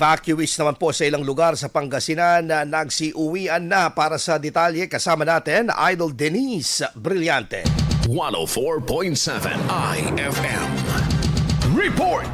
Evacuees naman po sa ilang lugar sa Pangasinan na nagsiuwian na. Para sa detalye, kasama natin Idol Denise Brillante. 104.7 IFM Report.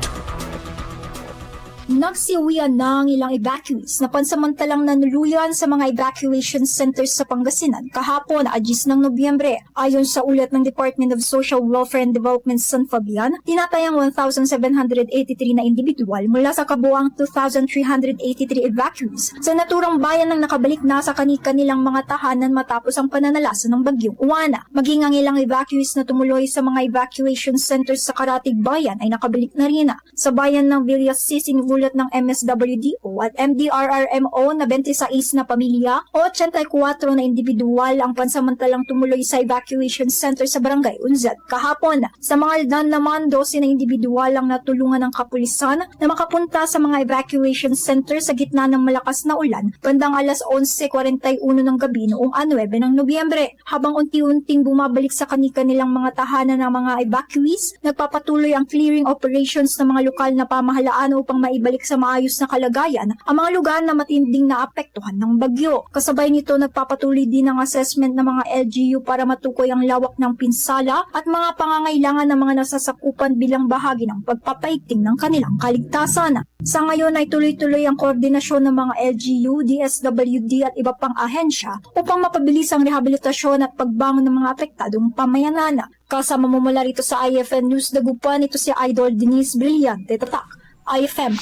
Nagsiuwian na ang ilang evacuees na pansamantalang nanuluyan sa mga evacuation centers sa Pangasinan kahapon, 10 ng Nobyembre. Ayon sa ulat ng Department of Social Welfare and Development San Fabian, tinatayang 1,783 na individual mula sa kabuang 2,383 evacuees sa naturang bayan ng nakabalik na sa kanilang mga tahanan matapos ang pananalasa ng bagyong Uwana. Maging ang ilang evacuees na tumuloy sa mga evacuation centers sa Karatig Bayan ay nakabalik na rin sa bayan ng Villasis. Ulat ng MSWDO at MDRRMO na 26 na pamilya o 84 na individual ang pansamantalang tumuloy sa evacuation center sa Barangay Unzat. Kahapon, sa mga aldan naman, 12 na individual ang natulungan ng kapulisan na makapunta sa mga evacuation center sa gitna ng malakas na ulan bandang alas 11:41 ng gabi noong 9 ng Nobyembre. Habang unti-unting bumabalik sa kanilang mga tahanan ng mga evacuees, nagpapatuloy ang clearing operations ng mga lokal na pamahalaan upang maibalik sa maayos na kalagayan ang mga lugar na matinding naapektuhan ng bagyo. Kasabay nito, nagpapatuloy din ang assessment ng mga LGU para matukoy ang lawak ng pinsala at mga pangangailangan ng mga nasasakupan bilang bahagi ng pagpapaigting ng kanilang kaligtasan. Sa ngayon ay tuloy-tuloy ang koordinasyon ng mga LGU, DSWD at iba pang ahensya upang mapabilis ang rehabilitasyon at pagbangon ng mga apektadong pamayanan. Kasama mo mula rito sa IFM News Dagupan, ito si Idol Denise Brillante. Tatak! IFM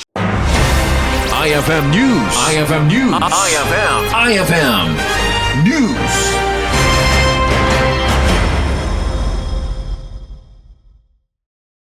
IFM News. IFM News. IFM News.